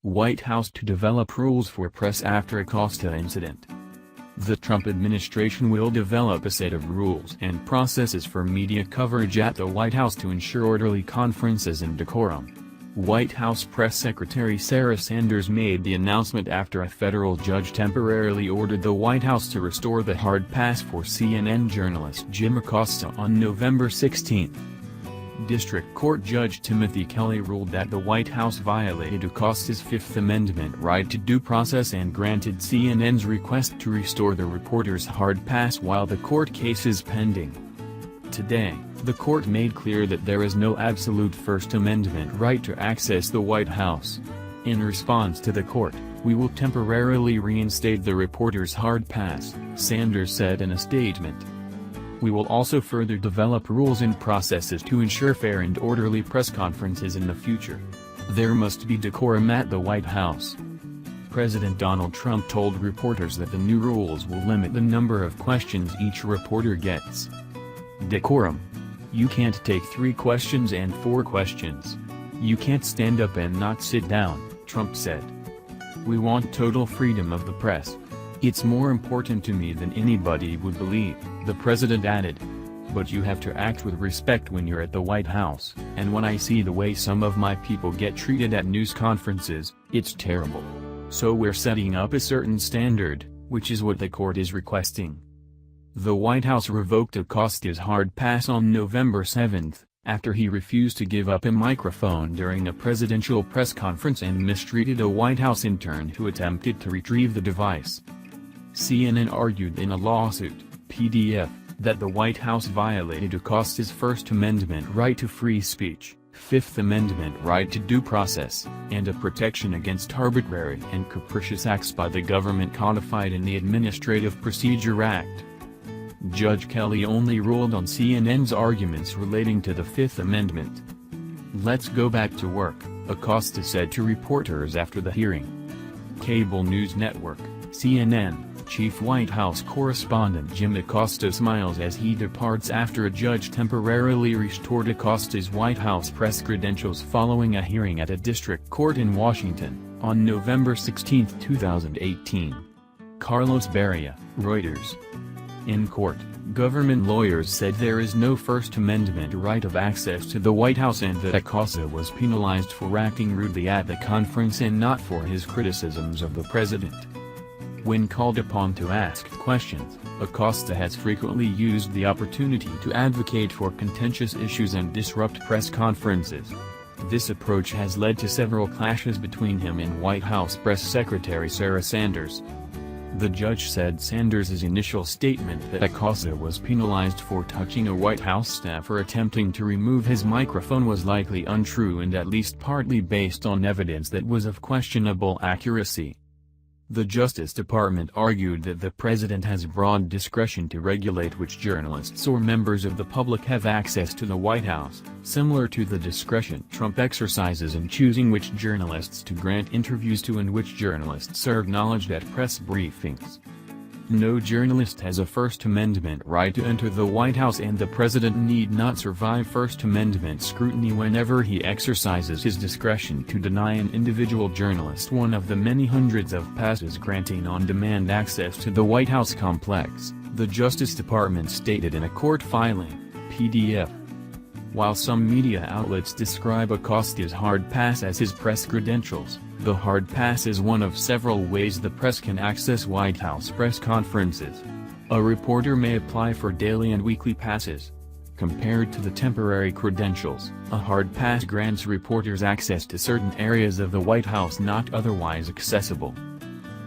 White House to develop rules for press after Acosta incident. The Trump administration will develop a set of rules and processes for media coverage at the White House to ensure orderly conferences and decorum. White House Press Secretary Sarah Sanders made the announcement after a federal judge temporarily ordered the White House to restore the hard pass for CNN journalist Jim Acosta on November 16. District Court Judge Timothy Kelly ruled that the White House violated Acosta's Fifth Amendment right to due process and granted CNN's request to restore the reporter's hard pass while the court case is pending. Today, the court made clear that there is no absolute First Amendment right to access the White House. In response to the court, "We will temporarily reinstate the reporter's hard pass," Sanders said in a statement. "We will also further develop rules and processes to ensure fair and orderly press conferences in the future. There must be decorum at the White House." President Donald Trump told reporters that the new rules will limit the number of questions each reporter gets. Decorum. You can't take 3 questions and 4 questions. You can't stand up and not sit down, Trump said. "We want total freedom of the press. It's more important to me than anybody would believe," the president added. "But you have to act with respect when you're at the White House, and when I see the way some of my people get treated at news conferences, it's terrible. So we're setting up a certain standard, which is what the court is requesting." The White House revoked Acosta's hard pass on November 7, after he refused to give up a microphone during a presidential press conference and mistreated a White House intern who attempted to retrieve the device. CNN argued in a lawsuit, PDF, that the White House violated Acosta's First Amendment right to free speech, Fifth Amendment right to due process, and a protection against arbitrary and capricious acts by the government codified in the Administrative Procedure Act. Judge Kelly only ruled on CNN's arguments relating to the Fifth Amendment. "Let's go back to work," Acosta said to reporters after the hearing. Cable news network, CNN, Chief White House correspondent Jim Acosta smiles as he departs after a judge temporarily restored Acosta's White House press credentials following a hearing at a district court in Washington, on November 16, 2018. Carlos Barria, Reuters. In court, government lawyers said there is no First Amendment right of access to the White House and that Acosta was penalized for acting rudely at the conference and not for his criticisms of the president. When called upon to ask questions, Acosta has frequently used the opportunity to advocate for contentious issues and disrupt press conferences. This approach has led to several clashes between him and White House Press Secretary Sarah Sanders. The judge said Sanders' initial statement that Acosta was penalized for touching a White House staffer attempting to remove his microphone was likely untrue and at least partly based on evidence that was of questionable accuracy. The Justice Department argued that the president has broad discretion to regulate which journalists or members of the public have access to the White House, similar to the discretion Trump exercises in choosing which journalists to grant interviews to and which journalists are acknowledged at press briefings. No journalist has a First Amendment right to enter the White House and the president need not survive First Amendment scrutiny whenever he exercises his discretion to deny an individual journalist one of the many hundreds of passes granting on-demand access to the White House complex, the Justice Department stated in a court filing, PDF. While some media outlets describe Acosta's hard pass as his press credentials, the hard pass is one of several ways the press can access White House press conferences. A reporter may apply for daily and weekly passes. Compared to the temporary credentials, a hard pass grants reporters access to certain areas of the White House not otherwise accessible.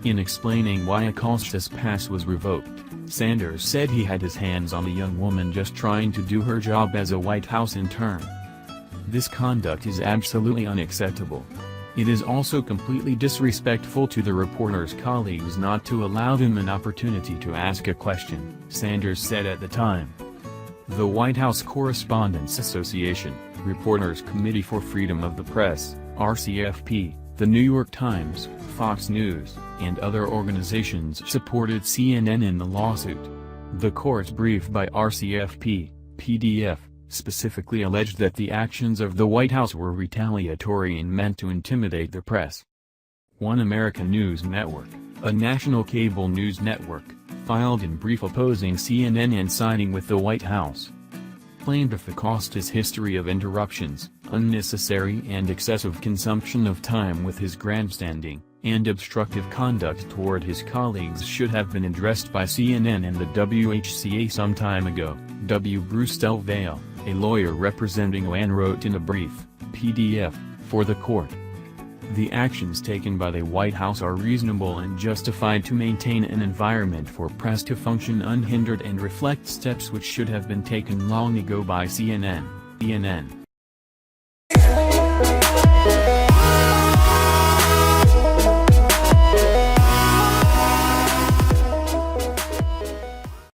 In explaining why Acosta's pass was revoked, Sanders said he had his hands on a young woman just trying to do her job as a White House intern. "This conduct is absolutely unacceptable. It is also completely disrespectful to the reporter's colleagues not to allow them an opportunity to ask a question," Sanders said at the time. The White House Correspondents Association, Reporters Committee for Freedom of the Press, RCFP, The New York Times, Fox News, and other organizations supported CNN in the lawsuit. The court brief by RCFP, PDF, specifically alleged that the actions of the White House were retaliatory and meant to intimidate the press. One American News Network, a national cable news network, filed in brief opposing CNN and siding with the White House. Claimed of Acosta's history of interruptions, unnecessary and excessive consumption of time with his grandstanding, and obstructive conduct toward his colleagues should have been addressed by CNN and the WHCA some time ago, W. Bruce Del Valle, a lawyer representing OAN, wrote in a brief, PDF, for the court. The actions taken by the White House are reasonable and justified to maintain an environment for press to function unhindered and reflect steps which should have been taken long ago by CNN.